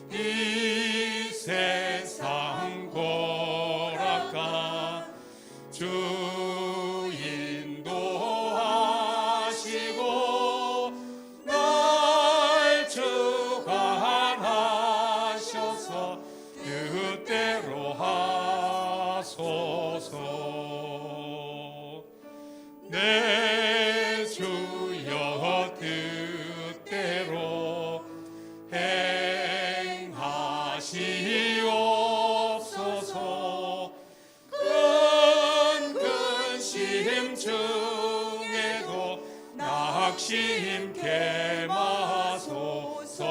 이 세상 고락가 주 인도하시고 날 주관하셔서 뜻대로 하소서. 내 주여 뜻대로 행하시옵소서. 큰 심중에도 낙심케 마소서.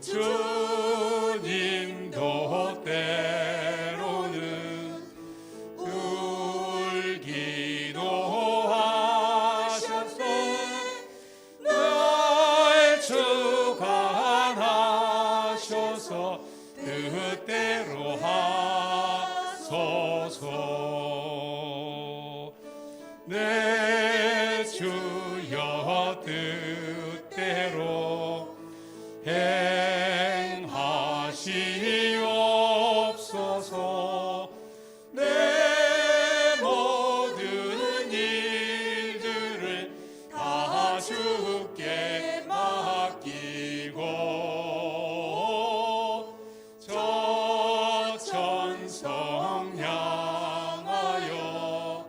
주님도 때로는 울기도 하셔서 날 주관하셔서 뜻대로 하소서. 내 주여 뜻대로 행하시옵소서. 내 모든 일들을 다 주께 맡기고 저 천성 향하여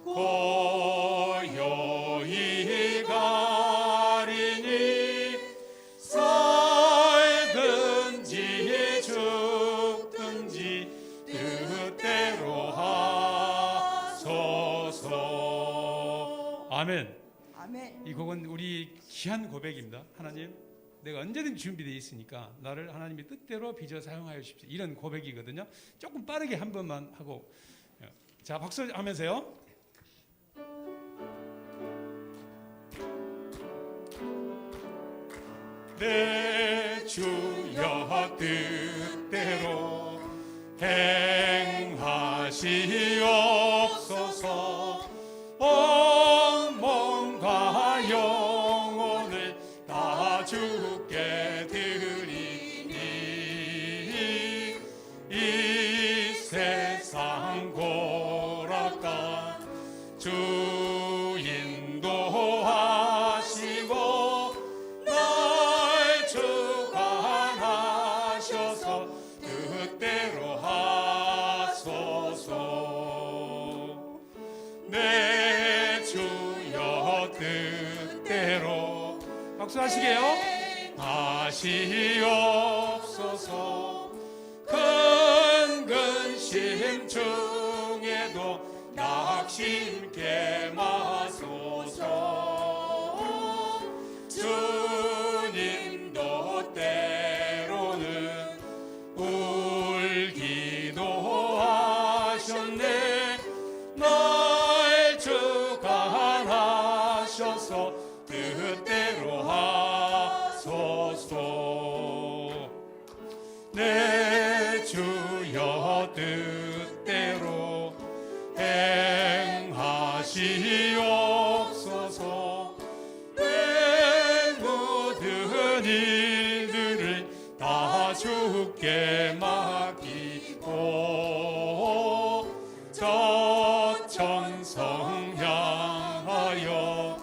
고요히 가리니 살든지 죽든지 뜻대로 하소서. 아멘. 아멘. 이 곡은 우리 귀한 고백입니다. 하나님, 내가 언제든지 준비되어 있으니까 나를 하나님의 뜻대로 빚어 사용하여 주십시오. 이런 고백이거든요. 조금 빠르게 한 번만 하고, 자, 박수 하면서요. 내 주여 뜻대로 행하시옵소서. 온 몸과 영혼을 다 주께 드리니 이 세상 고락가 주 인도하시고 날 주관하셔서 뜻대로 하소서. 내 주여 뜻대로 박수하시게요. 하시옵소서. 큰 근심 중에도 낙심케 마소서. 주님도 때로는 울기도 하셨네. 날 주관하셔서 뜻대로 하소서. 내 주여 뜻대로 행하시옵소서. 내 모든 일들을 다 주께 맡기고 저 천성 향하여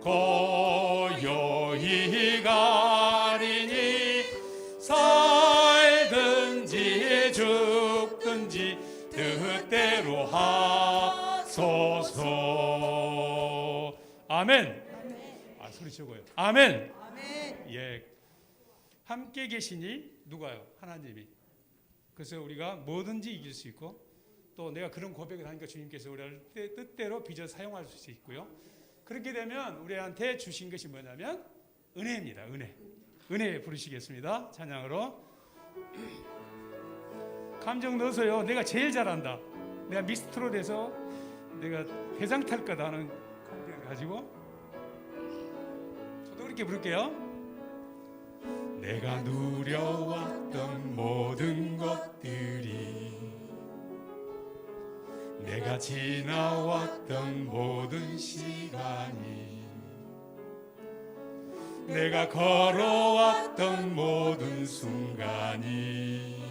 고요히 가리니 살든지 죽든지 뜻대로 하소서. 아멘. 아, 소리 치고요. 아멘. 아멘. 예, 함께 계시니 누가요? 하나님이. 그래서 우리가 뭐든지 이길 수 있고 또 내가 그런 고백을 하니까 주님께서 우리를 뜻대로 빚어 사용할 수 있고요. 그렇게 되면 우리한테 주신 것이 뭐냐면 은혜입니다. 은혜 부르시겠습니다. 찬양으로. 감정 넣어서요. 내가 제일 잘한다. 내가 미스트롯에서 내가 대상 탈 거다 하는 감정을 가지고 저도 그렇게 부를게요. 내가 누려왔던 모든 것들이 내가 지나왔던 모든 시간이 내가 걸어왔던 모든 순간이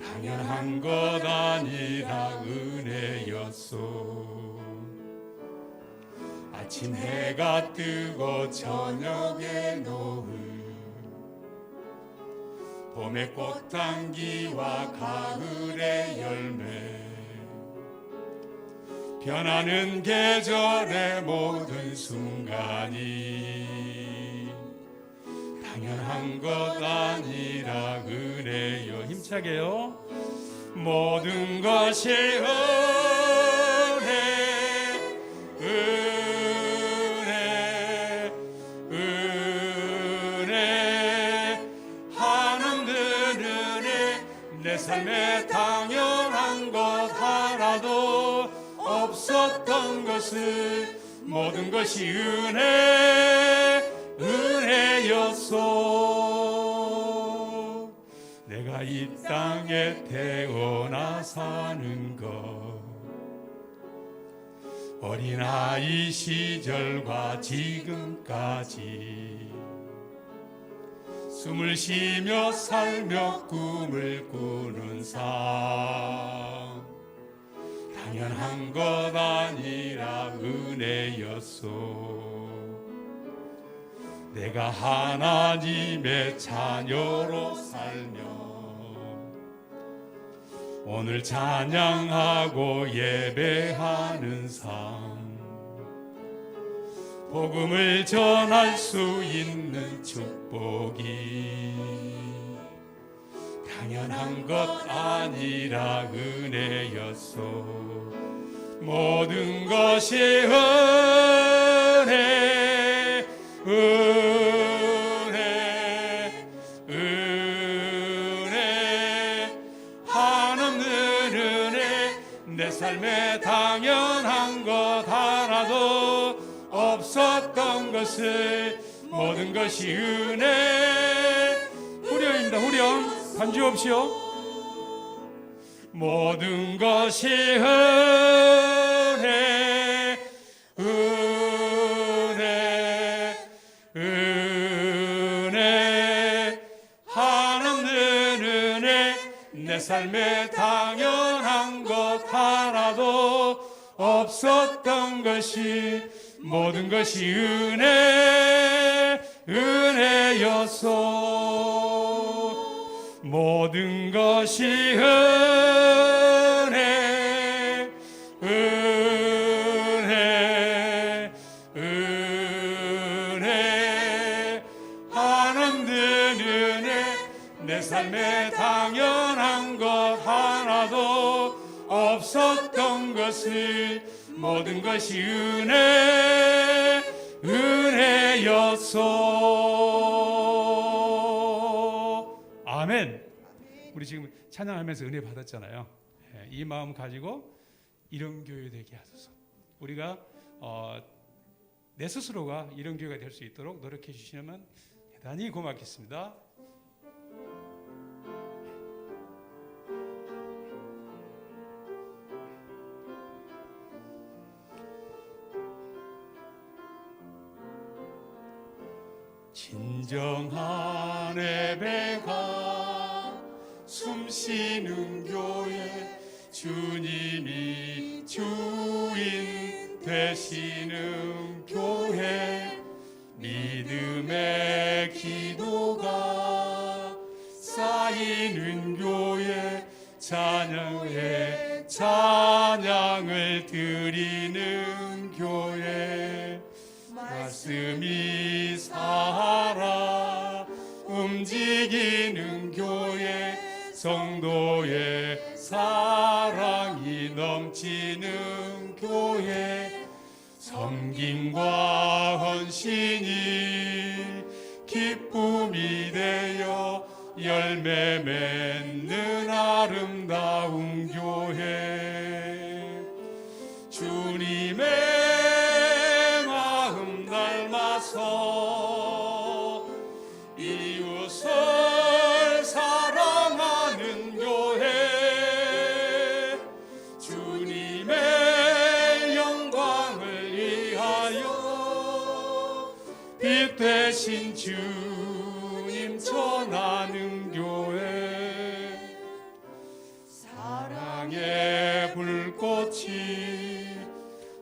당연한 것 아니라 은혜였소. 아침 해가 뜨고 저녁에 노을, 봄의 꽃향기와 가을의 열매, 변하는 계절의 모든 순간이 당연한 것 아니라 은혜요. 힘차게요. 모든 것이 은혜, 은혜, 은혜, 하나님은 은혜. 내 삶에 당연한 것 하나도 없었던 것을 모든 것이 은혜, 은혜였소. 내가 이 땅에 태어나 사는 것, 어린아이 시절과 지금까지 숨을 쉬며 살며 꿈을 꾸는 삶, 당연한 것 아니라 은혜였소. 내가 하나님의 자녀로 살며 오늘 찬양하고 예배하는 삶, 복음을 전할 수 있는 축복이 당연한 것 아니라 은혜였소. 모든 것이 은혜, 은혜, 은혜, 하나님은 은혜. 내 삶에 당연한 것 하나도 없었던 것을 모든 것이 은혜. 후렴입니다. 후렴 반주 없이요. 모든 것이 은혜, 은혜, 은혜, 하나님은 은혜. 내 삶에 당연한 것 하나도 없었던 것이 모든 것이 은혜, 은혜였소. 모든 것이 은혜, 은혜, 은혜, 하나님은 은혜. 내 삶에 당연한 것 하나도 없었던 것을 모든 것이 은혜, 은혜였소. 아멘. 우리 지금 찬양하면서 은혜 받았잖아요. 이 마음 가지고 이런 교회 되게 하소서. 우리가 내 스스로가 이런 교회가 될 수 있도록 노력해 주시면 대단히 고맙겠습니다. 진정한 예배가 숨쉬는 교회, 주님이 주인 되시는 교회, 믿음의 기도가 쌓이는 교회, 찬양을 드리는 교회, 말씀이 살아 움직이는 교회, 성도의 사랑이 넘치는 교회, 섬김과 헌신이 기쁨이 되어 열매 맺는 아름다운 교회, 주님의 마음 닮아서 이웃을 사랑하는 교회, 주님의 영광을 위하여 빛 되신 주님 전하는 교회 사랑의 불꽃이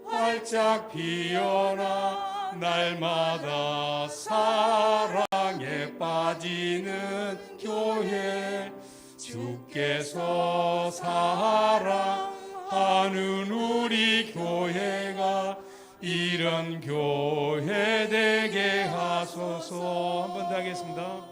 활짝 피어나 날마다 사랑에 빠지는 교회 주께서 사랑하는 우리 교회가 이런 교회 되게 하소서. 한 번 더 하겠습니다.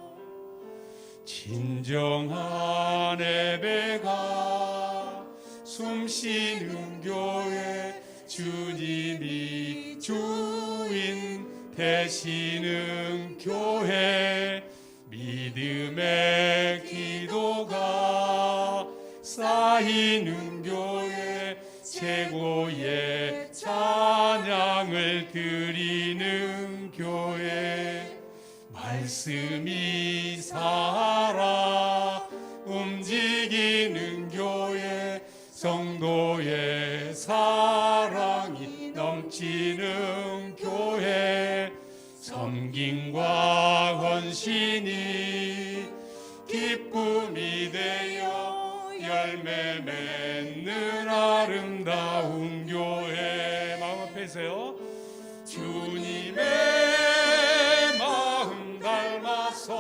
진정한 예배가 숨쉬는 교회 주님이 주인 되시는 교회 믿음의 기도가 쌓이는 교회 최고의 찬양을 드리는 교회 말씀이 살아 움직이는 교회 성도의 사랑이 넘치는 교회 섬김과 헌신이 기쁨이 되어 열매 맺는 아름다운 교회 마음 앞에서요 주님의 마음 닮아서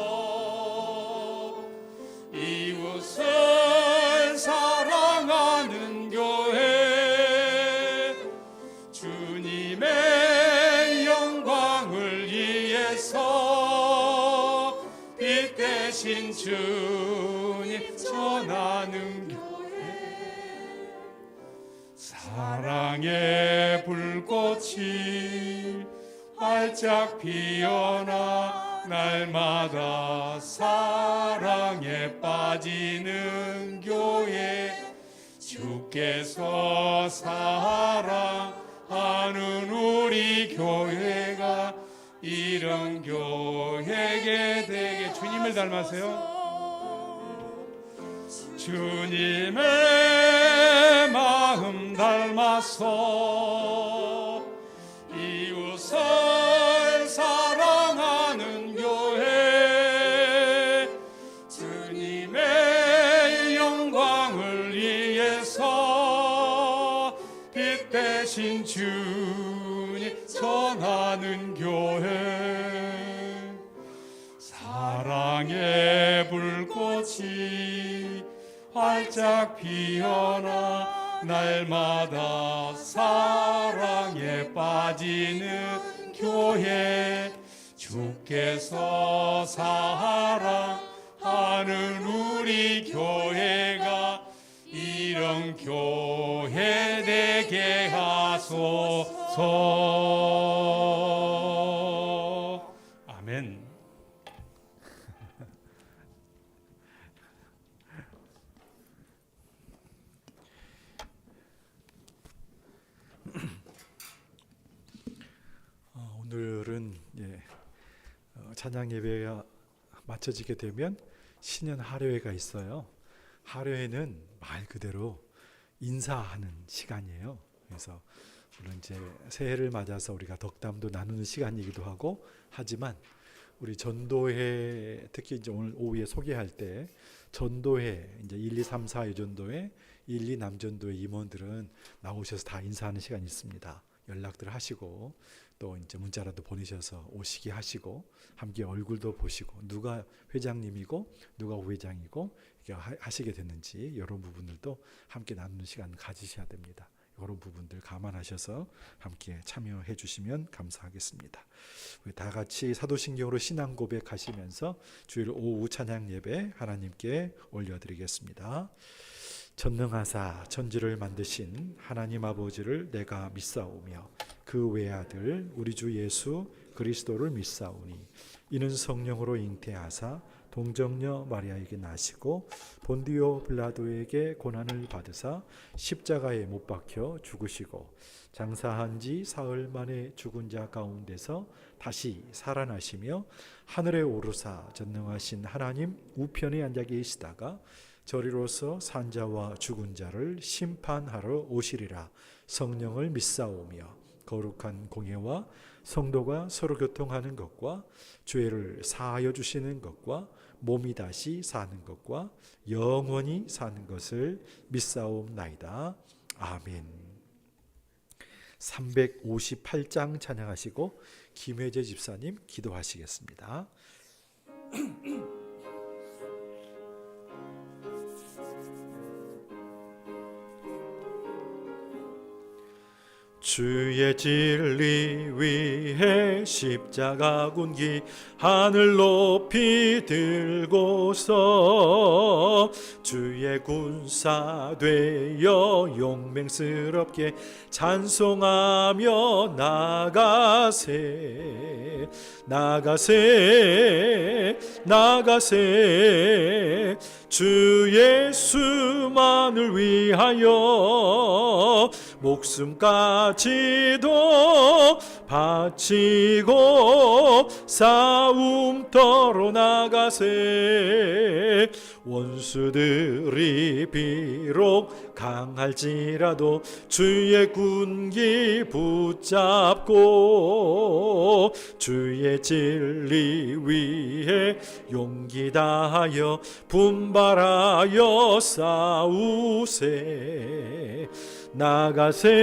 이웃을 사랑하는 교회 주님의 영광을 위해서 빛 되신 주님 전하는 교회 사랑의 불꽃이 활짝 피어나 날마다 사랑에 빠지는 교회 주께서 사랑하는 우리 교회가 이런 교회게 되게 주님을 닮아서요 주님의 마음 닮아서 이웃을 사랑하는 교회 주님의 영광을 위해서 빛 되신 주님 전하는 교회 사랑의 불꽃이 활짝 피어나 날마다 사랑에 빠지는 교회 주께서 사랑하는 우리 교회가 이런 교회 되게 하소서. 아멘. 오늘은 찬양 예배가 마쳐지게 되면 신년 하례회가 있어요. 하례회는 말 그대로 인사하는 시간이에요. 그래서 물론 이제 새해를 맞아서 우리가 덕담도 나누는 시간이기도 하고 하지만 우리 전도회 특히 이제 오늘 오후에 소개할 때 전도회 이제 1, 2, 3, 4 유전도회 1, 2 남전도회 임원들은 나오셔서 다 인사하는 시간이 있습니다. 연락들 하시고 또 이제 문자라도 보내셔서 오시게 하시고 함께 얼굴도 보시고 누가 회장님이고 누가 후회장이고 이렇게 하시게 됐는지 이런 부분들도 함께 나누는 시간 가지셔야 됩니다. 이런 부분들 감안하셔서 함께 참여해 주시면 감사하겠습니다. 우리 다 같이 사도신경으로 신앙 고백하시면서 주일 오후 찬양 예배 하나님께 올려드리겠습니다. 전능하사 천지를 만드신 하나님 아버지를 내가 믿사오며 그 외아들 우리 주 예수 그리스도를 믿사오니 이는 성령으로 잉태하사 동정녀 마리아에게 나시고 본디오 빌라도에게 고난을 받으사 십자가에 못 박혀 죽으시고 장사한 지 사흘 만에 죽은 자 가운데서 다시 살아나시며 하늘에 오르사 전능하신 하나님 우편에 앉아 계시다가 저리로서 산자와 죽은 자를 심판하러 오시리라. 성령을 믿사오며 거룩한 공예와 성도가 서로 교통하는 것과 죄를 사하여 주시는 것과 몸이 다시 사는 것과 영원히 사는 것을 믿사옵나이다. 아멘. 358장 찬양하시고 김혜재 집사님 기도하시겠습니다. 주의 진리 위해 십자가 군기 하늘 높이 들고서 주의 군사 되어 용맹스럽게 찬송하며 나가세 주 예수만을 위하여 목숨까지도 바치고 싸움터로 나가세 원수들이 비록 강할지라도 주의 군기 붙잡고 주의 진리 위해 용기 다하여 분발하여 싸우세 나가세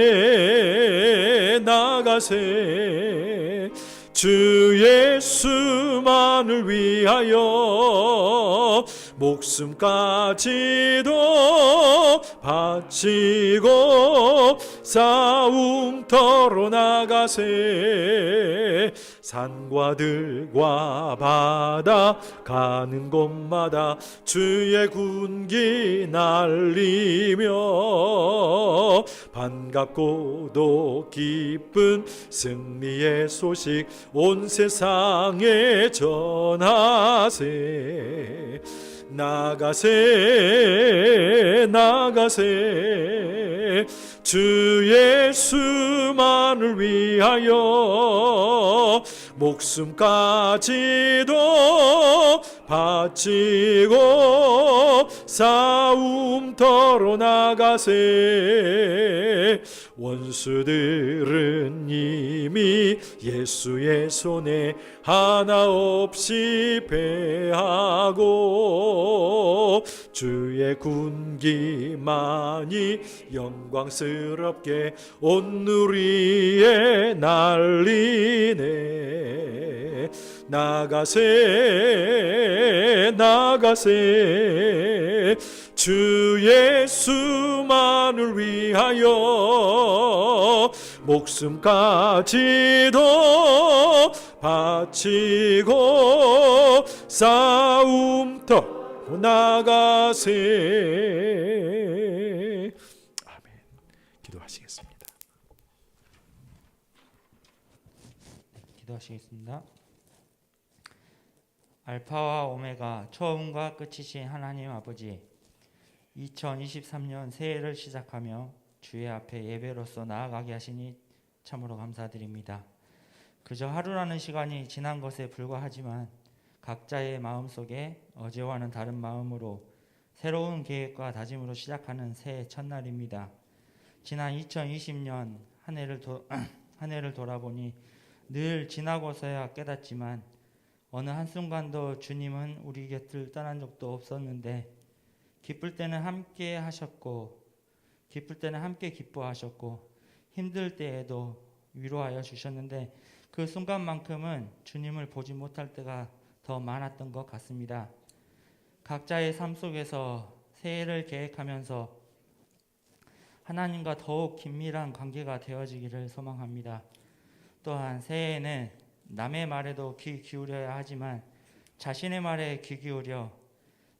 주 예수만을 위하여 목숨까지도 바치고 싸움터로 나가세 산과 들과 바다 가는 곳마다 주의 군기 날리며 반갑고도 기쁜 승리의 소식 온 세상에 전하세 나가세 주 예수만을 위하여 목숨까지도 바치고 싸움터로 나가세 원수들은 이미 예수의 손에 하나 없이 패하고 주의 군기만이 영광스럽게 온 누리에 날리네 나가세 주 예수만을 위하여 목숨까지도 바치고 싸움터 나가세. 아멘. 기도하시겠습니다. 기도하시겠습니다. 알파와 오메가 처음과 끝이신 하나님 아버지, 2023년 새해를 시작하며 주의 앞에 예배로서 나아가게 하시니 참으로 감사드립니다. 그저 하루라는 시간이 지난 것에 불과하지만 각자의 마음속에 어제와는 다른 마음으로 새로운 계획과 다짐으로 시작하는 새해 첫날입니다. 지난 2020년 한 해를 돌아보니 늘 지나고서야 깨닫지만 어느 한순간도 주님은 우리 곁을 떠난 적도 없었는데 기쁠 때는 함께 하셨고 기쁠 때는 함께 기뻐하셨고 힘들 때에도 위로하여 주셨는데 그 순간만큼은 주님을 보지 못할 때가 더 많았던 것 같습니다. 각자의 삶 속에서 새해를 계획하면서 하나님과 더욱 긴밀한 관계가 되어지기를 소망합니다. 또한 새해에는 남의 말에도 귀 기울여야 하지만 자신의 말에 귀 기울여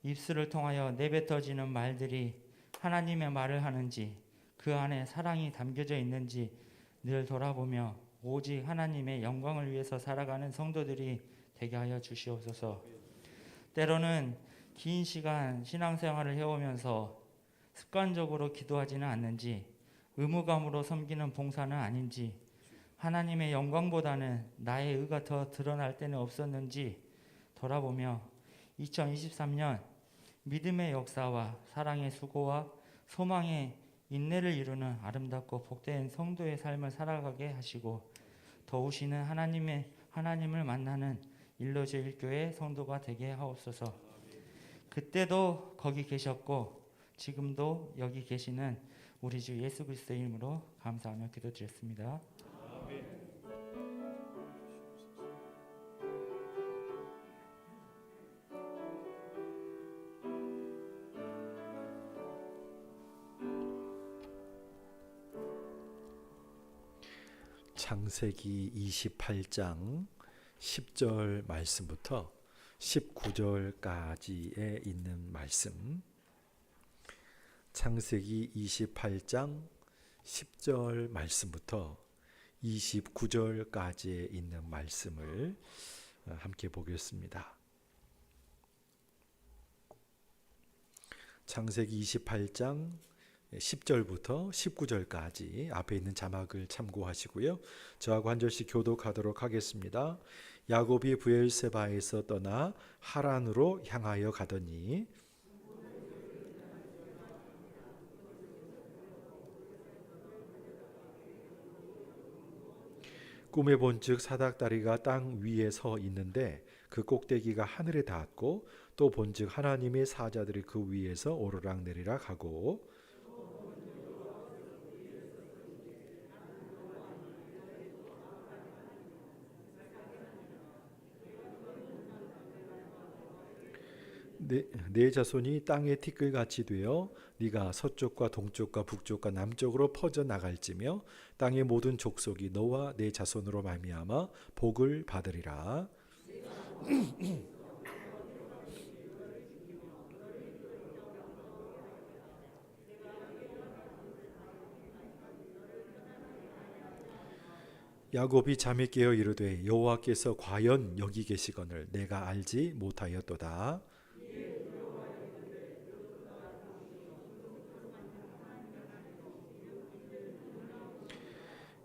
입술을 통하여 내뱉어지는 말들이 하나님의 말을 하는지 그 안에 사랑이 담겨져 있는지 늘 돌아보며 오직 하나님의 영광을 위해서 살아가는 성도들이 되게 하여 주시옵소서. 때로는 긴 시간 신앙생활을 해오면서 습관적으로 기도하지는 않는지 의무감으로 섬기는 봉사는 아닌지 하나님의 영광보다는 나의 의가 더 드러날 때는 없었는지 돌아보며 2023년 믿음의 역사와 사랑의 수고와 소망의 인내를 이루는 아름답고 복된 성도의 삶을 살아가게 하시고 더우시는 하나님을 만나는 일러제일교회 성도가 되게 하옵소서. 그때도 거기 계셨고 지금도 여기 계시는 우리 주 예수 그리스도의 이름으로 감사하며 기도드렸습니다. 창세기 28장 10절 말씀부터 19절까지에 있는 말씀. 창세기 28장 10절 말씀부터 29절까지에 있는 말씀을 함께 보겠습니다. 창세기 28장 10절부터 19절까지 앞에 있는 자막을 참고하시고요. 저하고 한 절씩 교독하도록 하겠습니다. 야곱이 브엘세바에서 떠나 하란으로 향하여 가더니 꿈에 본즉 사닥다리가 땅 위에 서 있는데 그 꼭대기가 하늘에 닿았고 또 본즉 하나님의 사자들이 그 위에서 오르락내리락 하고 내 자손이 땅의 티끌같이 되어 네가 서쪽과 동쪽과 북쪽과 남쪽으로 퍼져 나갈지며 땅의 모든 족속이 너와 내 자손으로 말미암아 복을 받으리라. 야곱이 잠에 깨어 이르되 여호와께서 과연 여기 계시거늘 내가 알지 못하였도다.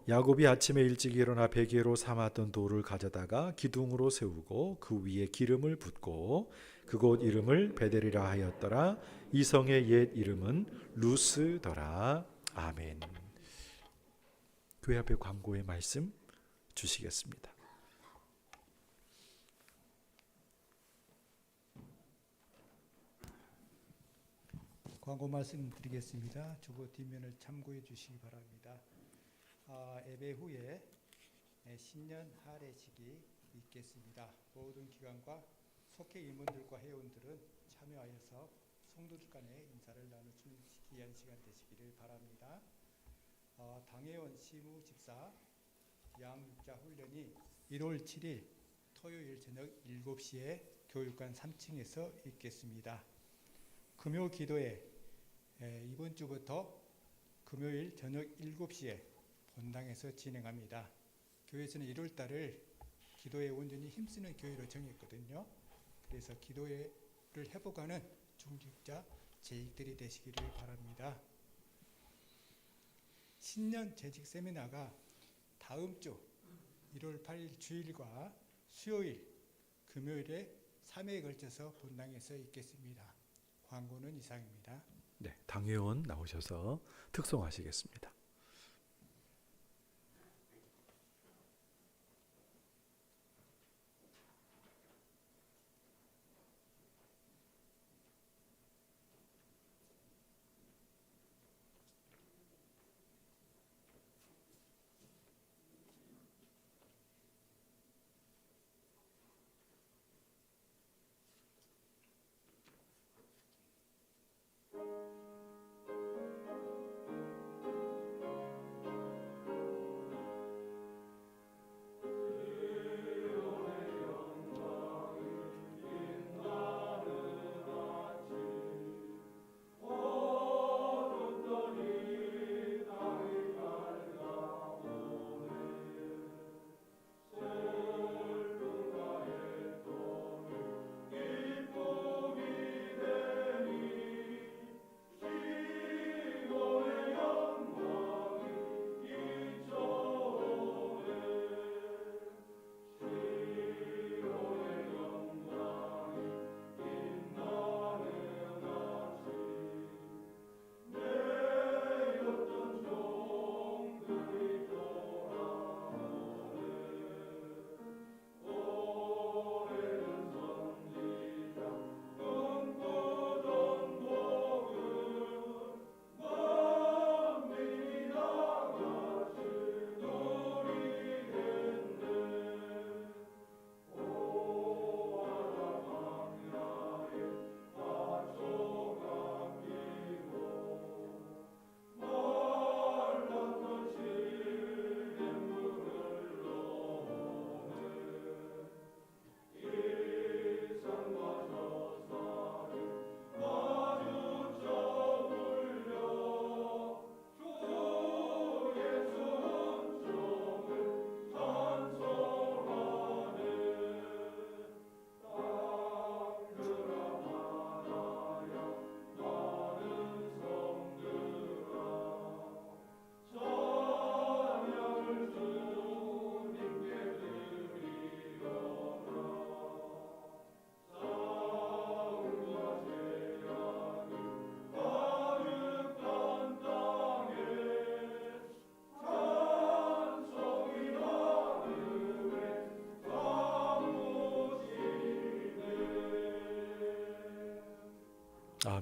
야곱이 아침에 일찍 일어나 베개로 삼았던 돌을 가져다가 기둥으로 세우고 그 위에 기름을 붓고 그곳 이름을 베델이라 하였더라. 이 성의 옛 이름은 루스더라. 아멘. 교회 앞에 광고의 말씀 주시겠습니다. 광고 말씀 드리겠습니다. 주보 뒷면을 참고해 주시기 바랍니다. 예배 후에 신년 할애식이 있겠습니다. 모든 기관과 속회 임원들과 회원들은 참여하여서 성도들 간의 인사를 나누는 귀한 시간 되시기를 바랍니다. 당회원 시무 집사 양육자 훈련이 1월 7일 토요일 저녁 7시에 교육관 3층에서 있겠습니다. 금요 기도회 이번 주부터 금요일 저녁 7시에 본당에서 진행합니다. 교회에서는 1월 달을 기도에 온전히 힘쓰는 교회로 정했거든요. 그래서 기도회를 회복하는 중직자 재직들이 되시기를 바랍니다. 신년 재직 세미나가 다음 주 1월 8일 주일과 수요일, 금요일에 3회에 걸쳐서 본당에서 있겠습니다. 광고는 이상입니다. 네, 당회원 나오셔서 특송하시겠습니다.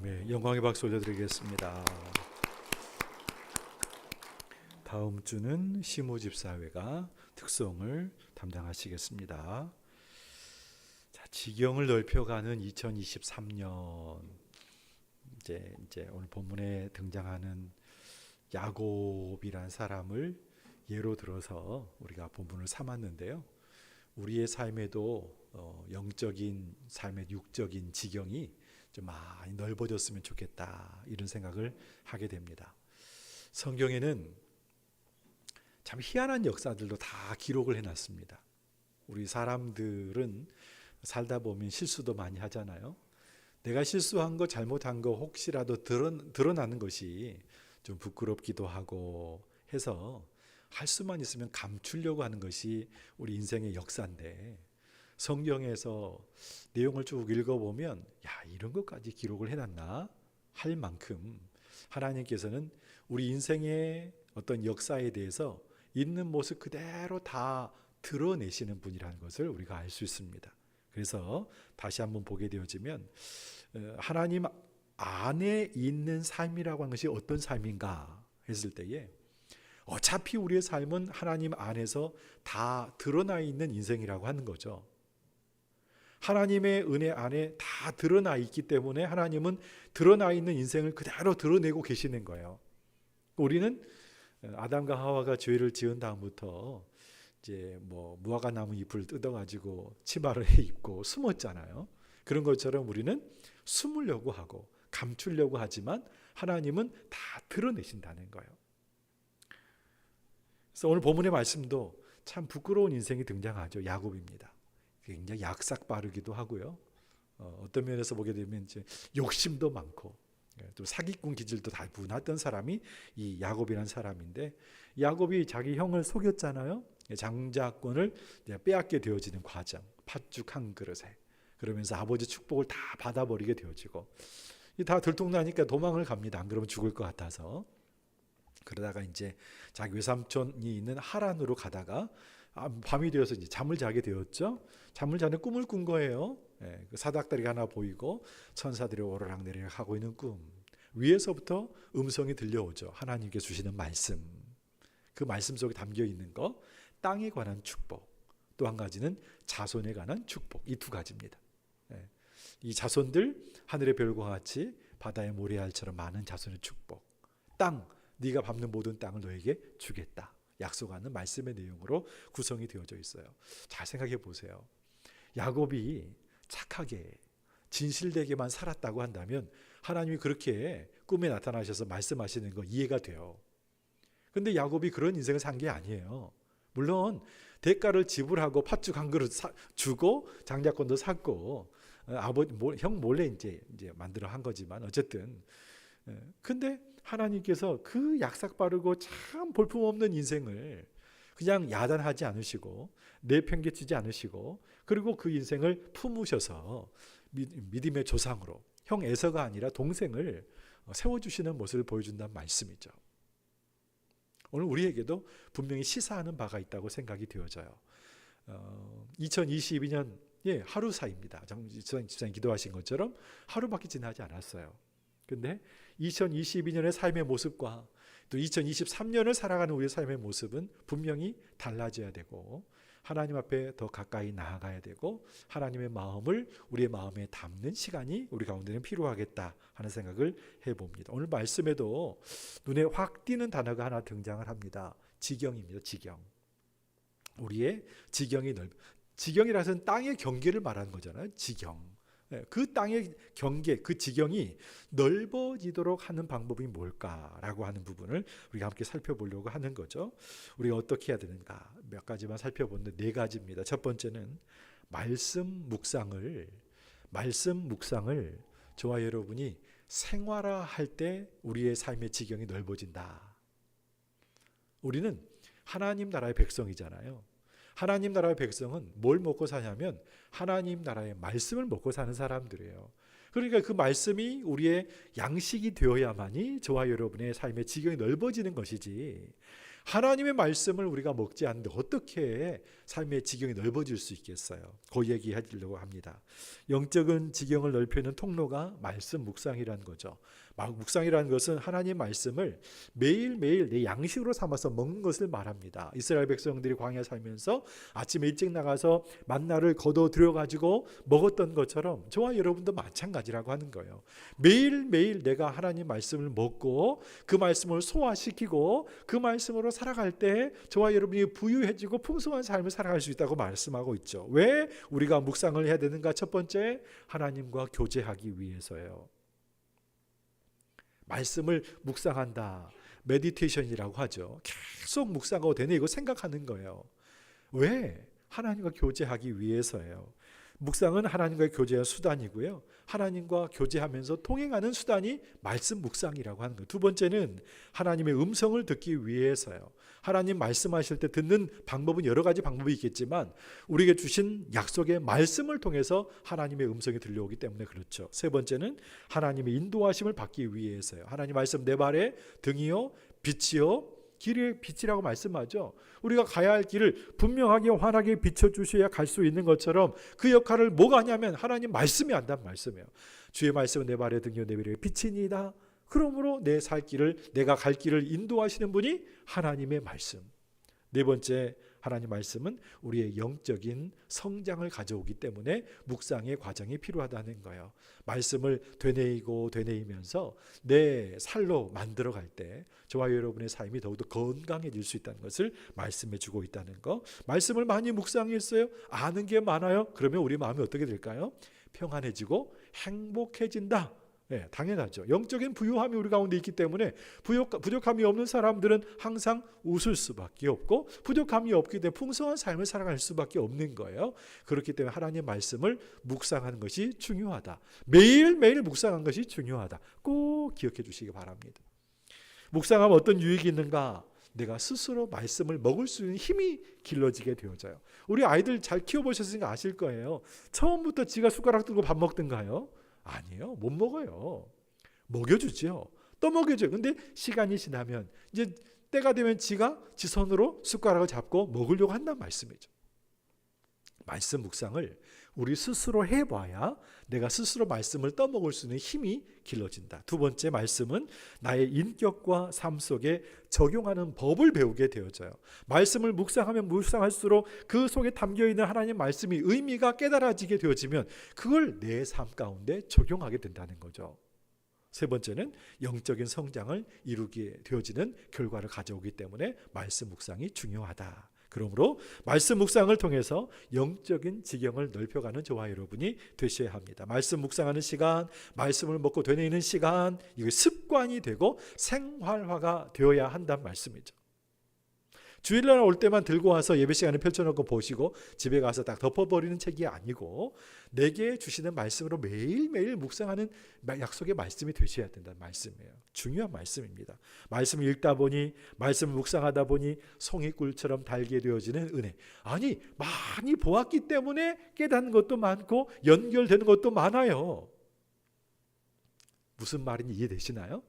아멘. 영광의 박수 올려드리겠습니다. 다음 주는 시무집사회가 특송을 담당하시겠습니다. 자, 지경을 넓혀가는 2023년 이제 오늘 본문에 등장하는 야곱이란 사람을 예로 들어서 우리가 본문을 삼았는데요. 우리의 삶에도 영적인 삶의 육적인 지경이 좀 많이 넓어졌으면 좋겠다 이런 생각을 하게 됩니다. 성경에는 참 희한한 역사들도 다 기록을 해놨습니다. 우리 사람들은 살다 보면 실수도 많이 하잖아요. 내가 실수한 거 잘못한 거 혹시라도 드러나는 것이 좀 부끄럽기도 하고 해서 할 수만 있으면 감추려고 하는 것이 우리 인생의 역사인데 성경에서 내용을 쭉 읽어보면 야 이런 것까지 기록을 해놨나 할 만큼 하나님께서는 우리 인생의 어떤 역사에 대해서 있는 모습 그대로 다 드러내시는 분이라는 것을 우리가 알 수 있습니다. 그래서 다시 한번 보게 되어지면 하나님 안에 있는 삶이라고 하는 것이 어떤 삶인가 했을 때에 어차피 우리의 삶은 하나님 안에서 다 드러나 있는 인생이라고 하는 거죠. 하나님의 은혜 안에 다 드러나 있기 때문에 하나님은 드러나 있는 인생을 그대로 드러내고 계시는 거예요. 우리는 아담과 하와가 죄를 지은 다음부터 이제 무화과 나무 잎을 뜯어가지고 치마를 입고 숨었잖아요. 그런 것처럼 우리는 숨으려고 하고 감추려고 하지만 하나님은 다 드러내신다는 거예요. 그래서 오늘 본문의 말씀도 참 부끄러운 인생이 등장하죠. 야곱입니다. 굉장히 약삭빠르기도 하고요. 어떤 면에서 보게 되면 이제 욕심도 많고 또 사기꾼 기질도 다 분했던 사람이 이 야곱이라는 사람인데 야곱이 자기 형을 속였잖아요. 장자권을 빼앗게 되어지는 과정, 팥죽 한 그릇에 그러면서 아버지 축복을 다 받아버리게 되어지고 다 들통나니까 도망을 갑니다. 안 그러면 죽을 것 같아서. 그러다가 이제 자기 외삼촌이 있는 하란으로 가다가 밤이 되어서 이제 잠을 자게 되었죠. 잠을 자는 꿈을 꾼 거예요. 그 사닥다리가 하나 보이고 천사들이 오르락내리락 하고 있는 꿈. 위에서부터 음성이 들려오죠. 하나님께 주시는 말씀. 그 말씀 속에 담겨 있는 거 땅에 관한 축복. 또 한 가지는 자손에 관한 축복. 이 두 가지입니다. 이 자손들 하늘의 별과 같이 바다의 모래알처럼 많은 자손의 축복. 땅 네가 밟는 모든 땅을 너에게 주겠다. 약속하는 말씀의 내용으로 구성이 되어져 있어요. 잘 생각해 보세요. 야곱이 착하게 진실되게만 살았다고 한다면 하나님이 그렇게 꿈에 나타나셔서 말씀하시는 거 이해가 돼요. 근데 야곱이 그런 인생을 산 게 아니에요. 물론 대가를 지불하고 팥죽 한 그릇 주고 장자권도 샀고 아버지 형 몰래 이제 만들어 한 거지만 어쨌든 근데 하나님께서 그 약삭 빠르고 참 볼품없는 인생을 그냥 야단하지 않으시고 내팽개치지 않으시고 그리고 그 인생을 품으셔서 믿음의 조상으로 형 에서가 아니라 동생을 세워주시는 모습을 보여준다는 말씀이죠. 오늘 우리에게도 분명히 시사하는 바가 있다고 생각이 되어져요. 2022년 하루 사이입니다. 집사님 기도하신 것처럼 하루밖에 지나지 않았어요. 근데 2022년의 삶의 모습과 또 2023년을 살아가는 우리의 삶의 모습은 분명히 달라져야 되고 하나님 앞에 더 가까이 나아가야 되고 하나님의 마음을 우리의 마음에 담는 시간이 우리 가운데는 필요하겠다 하는 생각을 해봅니다. 오늘 말씀에도 눈에 확 띄는 단어가 하나 등장을 합니다. 지경입니다. 지경. 우리의 지경이 지경이라서는 땅의 경계를 말하는 거잖아요. 지경. 그 땅의 경계, 그 지경이 넓어지도록 하는 방법이 뭘까라고 하는 부분을 우리가 함께 살펴보려고 하는 거죠. 우리가 어떻게 해야 되는가 몇 가지만 살펴보는데 4가지입니다. 첫 번째는 말씀 묵상을 저와 여러분이 생활화할 때 우리의 삶의 지경이 넓어진다. 우리는 하나님 나라의 백성이잖아요. 하나님 나라의 백성은 뭘 먹고 사냐면 하나님 나라의 말씀을 먹고 사는 사람들이에요. 그러니까 그 말씀이 우리의 양식이 되어야만이 저와 여러분의 삶의 지경이 넓어지는 것이지 하나님의 말씀을 우리가 먹지 않는데 어떻게 삶의 지경이 넓어질 수 있겠어요? 그 얘기 하려고 합니다. 영적인 지경을 넓히는 통로가 말씀 묵상이라는 거죠. 묵상이라는 것은 하나님 말씀을 매일매일 내 양식으로 삼아서 먹는 것을 말합니다. 이스라엘 백성들이 광야 살면서 아침에 일찍 나가서 만나를 걷어 들여가지고 먹었던 것처럼 저와 여러분도 마찬가지라고 하는 거예요. 매일매일 내가 하나님 말씀을 먹고 그 말씀을 소화시키고 그 말씀으로 살아갈 때 저와 여러분이 부유해지고 풍성한 삶을 살아갈 수 있다고 말씀하고 있죠. 왜 우리가 묵상을 해야 되는가? 첫 번째, 하나님과 교제하기 위해서예요. 말씀을 묵상한다. 메디테이션이라고 하죠. 계속 묵상하고 되뇌이고 생각하는 거예요. 왜? 하나님과 교제하기 위해서예요. 묵상은 하나님과의 교제의 수단이고요. 하나님과 교제하면서 통행하는 수단이 말씀 묵상이라고 하는 거예요. 두 번째는 하나님의 음성을 듣기 위해서요. 하나님 말씀하실 때 듣는 방법은 여러 가지 방법이 있겠지만 우리에게 주신 약속의 말씀을 통해서 하나님의 음성이 들려오기 때문에 그렇죠. 세 번째는 하나님의 인도하심을 받기 위해서요. 하나님 말씀 내 발에 등이요 빛이요 길의 빛이라고 말씀하죠. 우리가 가야 할 길을 분명하게 환하게 비춰주셔야 갈 수 있는 것처럼 그 역할을 뭐가 하냐면 하나님 말씀이 한다는 말씀이에요. 주의 말씀은 내 발에 등이요 내 미래에 빛이니이다. 그러므로 내 살 길을 내가 갈 길을 인도하시는 분이 하나님의 말씀. 네 번째, 하나님 말씀은 우리의 영적인 성장을 가져오기 때문에 묵상의 과정이 필요하다는 거예요. 말씀을 되뇌이면서 내 살로 만들어갈 때 저와 여러분의 삶이 더욱더 건강해질 수 있다는 것을 말씀해 주고 있다는 거. 말씀을 많이 묵상했어요. 아는 게 많아요. 그러면 우리 마음이 어떻게 될까요? 평안해지고 행복해진다. 네, 당연하죠. 영적인 부유함이 우리 가운데 있기 때문에 부족함이 없는 사람들은 항상 웃을 수밖에 없고 부족함이 없기 때문에 풍성한 삶을 살아갈 수밖에 없는 거예요. 그렇기 때문에 하나님 말씀을 묵상하는 것이 중요하다. 매일매일 묵상하는 것이 중요하다. 꼭 기억해 주시기 바랍니다. 묵상하면 어떤 유익이 있는가? 내가 스스로 말씀을 먹을 수 있는 힘이 길러지게 되어져요. 우리 아이들 잘 키워보셨으니까 아실 거예요. 처음부터 지가 숟가락 들고 밥 먹든가요? 아니에요. 못 먹어요. 먹여주죠. 또 먹여줘요. 근데 시간이 지나면 이제 때가 되면 지가 지 손으로 숟가락을 잡고 먹으려고 한다는 말씀이죠. 말씀 묵상을 우리 스스로 해봐야 내가 스스로 말씀을 떠먹을 수 있는 힘이 길러진다. 두 번째, 말씀은 나의 인격과 삶 속에 적용하는 법을 배우게 되어져요. 말씀을 묵상하면 묵상할수록 그 속에 담겨있는 하나님 말씀이 의미가 깨달아지게 되어지면 그걸 내 삶 가운데 적용하게 된다는 거죠. 세 번째는 영적인 성장을 이루게 되어지는 결과를 가져오기 때문에 말씀 묵상이 중요하다. 그러므로 말씀 묵상을 통해서 영적인 지경을 넓혀가는 저와 여러분이 되셔야 합니다. 말씀 묵상하는 시간, 말씀을 먹고 되뇌이는 시간, 이게 습관이 되고 생활화가 되어야 한다는 말씀이죠. 주일날 올 때만 들고 와서 예배 시간에 펼쳐놓고 보시고 집에 가서 딱 덮어버리는 책이 아니고 내게 주시는 말씀으로 매일매일 묵상하는 약속의 말씀이 되셔야 된다는 말씀이에요. 중요한 말씀입니다. 말씀을 읽다 보니 말씀을 묵상하다 보니 송이꿀처럼 달게 되어지는 은혜. 아니 많이 보았기 때문에 깨닫는 것도 많고 연결되는 것도 많아요. 무슨 말인지 이해되시나요?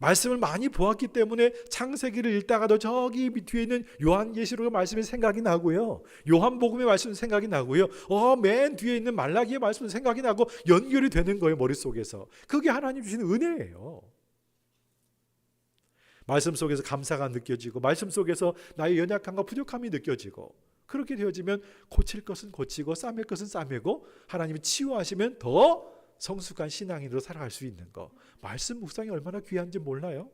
말씀을 많이 보았기 때문에 창세기를 읽다가도 저기 뒤에 있는 요한계시록의 말씀이 생각이 나고요. 요한복음의 말씀이 생각이 나고요. 맨 뒤에 있는 말라기의 말씀이 생각이 나고 연결이 되는 거예요. 머릿속에서. 그게 하나님 주시는 은혜예요. 말씀 속에서 감사가 느껴지고 말씀 속에서 나의 연약함과 부족함이 느껴지고 그렇게 되어지면 고칠 것은 고치고 싸맬 것은 싸매고 하나님이 치유하시면 더 성숙한 신앙인으로 살아갈 수 있는 거. 말씀 묵상이 얼마나 귀한지 몰라요?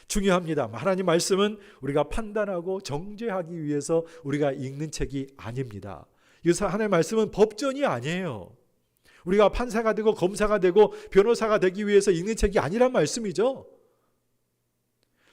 중요합니다. 하나님 말씀은 우리가 판단하고 정죄하기 위해서 우리가 읽는 책이 아닙니다. 하나님 말씀은 법전이 아니에요. 우리가 판사가 되고 검사가 되고 변호사가 되기 위해서 읽는 책이 아니란 말씀이죠.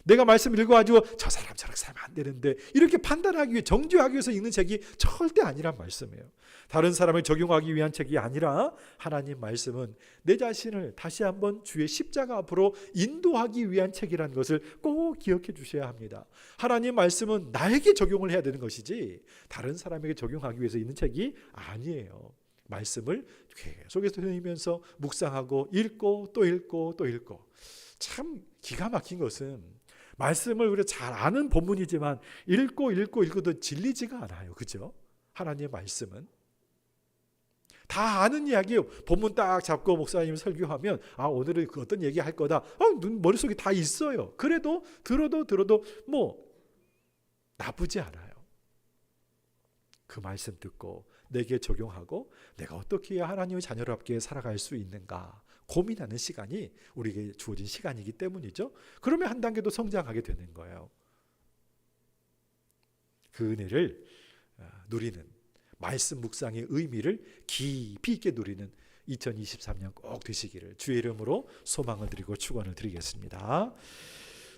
내가 말씀 읽어가지고 저 사람 저렇게 살면 안 되는데 이렇게 판단하기 위해 정죄하기 위해서 읽는 책이 절대 아니란 말씀이에요. 다른 사람을 적용하기 위한 책이 아니라 하나님 말씀은 내 자신을 다시 한번 주의 십자가 앞으로 인도하기 위한 책이라는 것을 꼭 기억해 주셔야 합니다. 하나님 말씀은 나에게 적용을 해야 되는 것이지 다른 사람에게 적용하기 위해서 있는 책이 아니에요. 말씀을 계속해서 읽으면서 묵상하고 읽고 또 읽고 또 읽고 참 기가 막힌 것은 말씀을 우리가 잘 아는 본문이지만 읽고도 질리지가 않아요. 그죠? 하나님의 말씀은 다 아는 이야기예요. 본문 딱 잡고 목사님 설교하면 오늘은 그 어떤 얘기 할 거다. 머릿속에 다 있어요. 그래도 들어도 뭐 나쁘지 않아요. 그 말씀 듣고 내게 적용하고 내가 어떻게 해야 하나님의 자녀답게 살아갈 수 있는가 고민하는 시간이 우리에게 주어진 시간이기 때문이죠. 그러면 한 단계 더 성장하게 되는 거예요. 그 은혜를 누리는, 말씀 묵상의 의미를 깊이 있게 누리는 2023년 꼭 되시기를 주의 이름으로 소망을 드리고 축원을 드리겠습니다.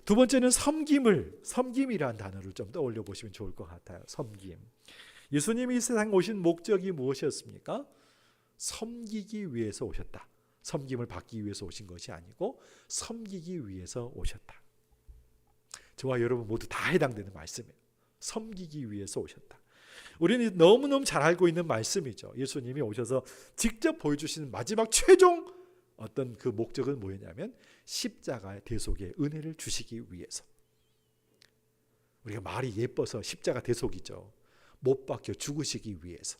두 번째는 섬김이라는 단어를 좀 떠올려 보시면 좋을 것 같아요. 섬김. 예수님이 이 세상에 오신 목적이 무엇이었습니까? 섬기기 위해서 오셨다. 섬김을 받기 위해서 오신 것이 아니고 섬기기 위해서 오셨다. 저와 여러분 모두 다 해당되는 말씀이에요. 섬기기 위해서 오셨다. 우리는 너무너무 잘 알고 있는 말씀이죠. 예수님이 오셔서 직접 보여주시는 마지막 최종 어떤 그 목적은 뭐였냐면 십자가의 대속의 은혜를 주시기 위해서. 우리가 말이 예뻐서 십자가 대속이죠. 못 박혀 죽으시기 위해서.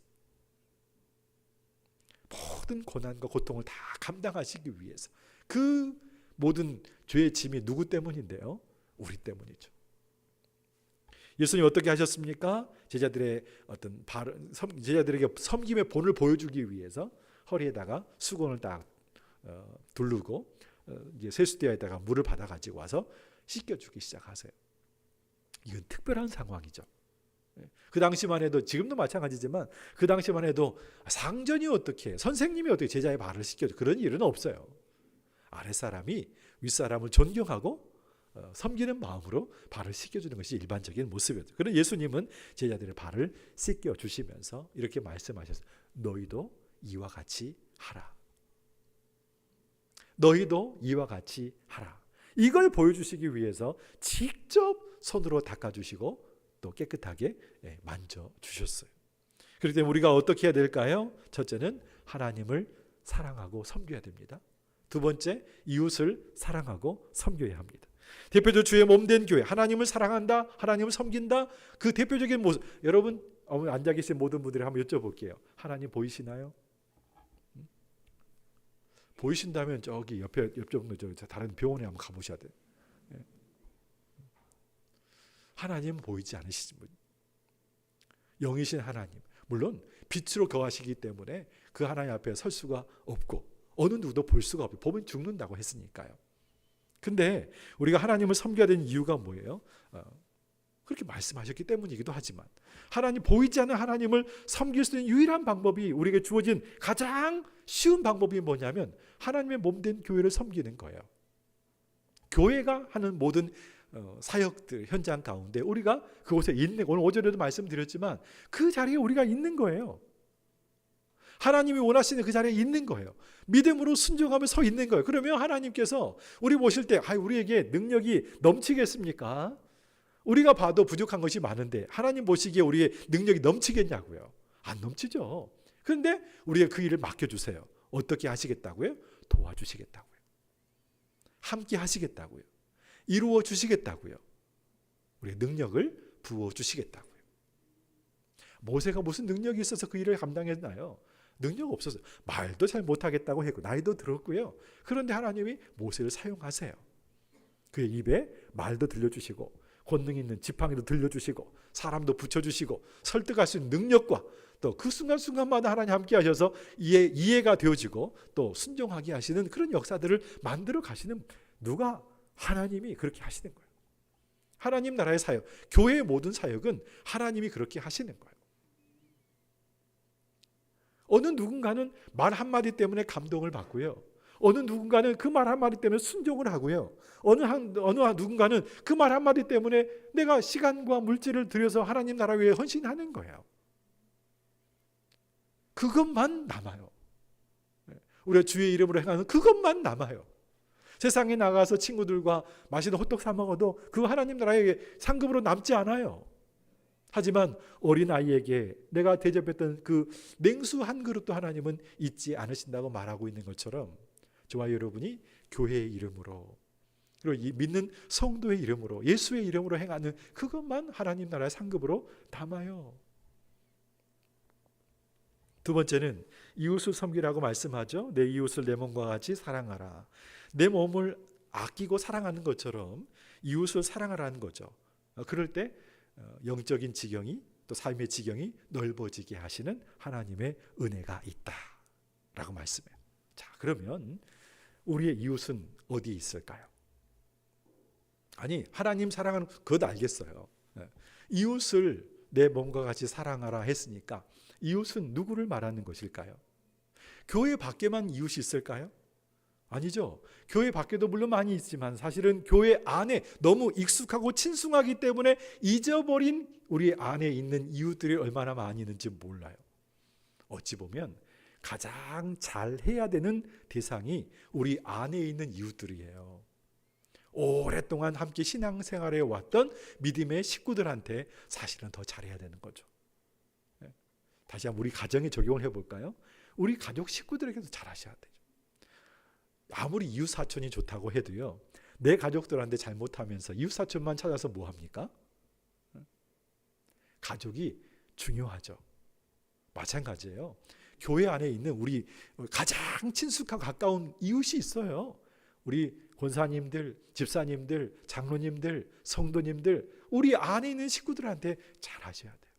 모든 고난과 고통을 다 감당하시기 위해서. 그 모든 죄의 짐이 누구 때문인데요? 우리 때문이죠. 예수님 어떻게 하셨습니까? 제자들에게 섬김의 본을 보여주기 위해서 허리에다가 수건을 딱 두르고 이제 세수대에다가 물을 받아 가지고 와서 씻겨주기 시작하세요. 이건 특별한 상황이죠. 그 당시만 해도, 지금도 마찬가지지만 그 당시만 해도 상전이 어떻게, 선생님이 어떻게 제자의 발을 씻겨줘, 그런 일은 없어요. 아랫사람이 윗사람을 존경하고 섬기는 마음으로 발을 씻겨주는 것이 일반적인 모습이었죠. 그런데 예수님은 제자들의 발을 씻겨주시면서 이렇게 말씀하셨어요. 너희도 이와 같이 하라. 너희도 이와 같이 하라. 이걸 보여주시기 위해서 직접 손으로 닦아주시고 또 깨끗하게 만져주셨어요. 그렇기 때문에 우리가 어떻게 해야 될까요? 첫째는 하나님을 사랑하고 섬겨야 됩니다. 두 번째, 이웃을 사랑하고 섬겨야 합니다. 대표적으로 주의 몸된 교회, 하나님을 사랑한다, 하나님을 섬긴다. 그 대표적인 모습, 여러분 앉아 계신 모든 분들이 한번 여쭤볼게요. 하나님 보이시나요? 보이신다면 저기 옆쪽 다른 병원에 한번 가보셔야 돼요. 하나님은 보이지 않으시는 분, 영이신 하나님, 물론 빛으로 거하시기 때문에 그 하나님 앞에 설 수가 없고 어느 누구도 볼 수가 없고 보면 죽는다고 했으니까요. 근데 우리가 하나님을 섬겨야 되는 이유가 뭐예요? 그렇게 말씀하셨기 때문이기도 하지만 하나님, 보이지 않는 하나님을 섬길 수 있는 유일한 방법이, 우리에게 주어진 가장 쉬운 방법이 뭐냐면 하나님의 몸된 교회를 섬기는 거예요. 교회가 하는 모든 사역들, 현장 가운데 우리가 그곳에 있는, 오늘 오전에도 말씀드렸지만 그 자리에 우리가 있는 거예요. 하나님이 원하시는 그 자리에 있는 거예요. 믿음으로 순종하며 서 있는 거예요. 그러면 하나님께서 우리 보실 때 우리에게 능력이 넘치겠습니까? 우리가 봐도 부족한 것이 많은데 하나님 보시기에 우리의 능력이 넘치겠냐고요? 안 넘치죠. 그런데 우리가 그 일을 맡겨주세요. 어떻게 하시겠다고요? 도와주시겠다고요. 함께 하시겠다고요. 이루어 주시겠다고요. 우리의 능력을 부어 주시겠다고요. 모세가 무슨 능력이 있어서 그 일을 감당했나요? 능력 없어서 말도 잘 못하겠다고 했고 나이도 들었고요. 그런데 하나님이 모세를 사용하세요. 그의 입에 말도 들려주시고 권능 있는 지팡이도 들려주시고 사람도 붙여주시고 설득할 수 있는 능력과 또 그 순간순간마다 하나님 함께 하셔서 이해가 되어지고 또 순종하게 하시는 그런 역사들을 만들어 가시는, 누가? 하나님이 그렇게 하시는 거예요. 하나님 나라의 사역, 교회의 모든 사역은 하나님이 그렇게 하시는 거예요. 어느 누군가는 말 한마디 때문에 감동을 받고요. 어느 누군가는 그 말 한마디 때문에 순종을 하고요. 어느 누군가는 그 말 한마디 때문에 내가 시간과 물질을 들여서 하나님 나라 위해 헌신하는 거예요. 그것만 남아요. 우리가 주의 이름으로 행하는 그것만 남아요. 세상에 나가서 친구들과 맛있는 호떡 사 먹어도 그 하나님 나라의 상급으로 남지 않아요. 하지만 어린아이에게 내가 대접했던 그 냉수 한 그릇도 하나님은 잊지 않으신다고 말하고 있는 것처럼 저와 여러분이 교회의 이름으로 그리고 이 믿는 성도의 이름으로 예수의 이름으로 행하는 그것만 하나님 나라의 상급으로 담아요. 두 번째는 이웃을 섬기라고 말씀하죠. 내 이웃을 내 몸과 같이 사랑하라. 내 몸을 아끼고 사랑하는 것처럼 이웃을 사랑하라는 거죠. 그럴 때 영적인 지경이 또 삶의 지경이 넓어지게 하시는 하나님의 은혜가 있다라고 말씀해요. 자, 그러면 우리의 이웃은 어디에 있을까요? 아니, 하나님 사랑하는 그것 알겠어요. 이웃을 내 몸과 같이 사랑하라 했으니까 이웃은 누구를 말하는 것일까요? 교회 밖에만 이웃이 있을까요? 아니죠. 교회 밖에도 물론 많이 있지만 사실은 교회 안에 너무 익숙하고 친숙하기 때문에 잊어버린 우리 안에 있는 이웃들이 얼마나 많이 있는지 몰라요. 어찌 보면 가장 잘해야 되는 대상이 우리 안에 있는 이웃들이에요. 오랫동안 함께 신앙생활에 왔던 믿음의 식구들한테 사실은 더 잘해야 되는 거죠. 다시 한번 우리 가정에 적용을 해볼까요? 우리 가족 식구들에게도 잘하셔야 되죠. 아무리 이웃 사촌이 좋다고 해도요, 내 가족들한테 잘못하면서 이웃 사촌만 찾아서 뭐 합니까? 가족이 중요하죠. 마찬가지예요. 교회 안에 있는 우리 가장 친숙하고 가까운 이웃이 있어요. 우리 권사님들, 집사님들, 장로님들, 성도님들, 우리 안에 있는 식구들한테 잘하셔야 돼요.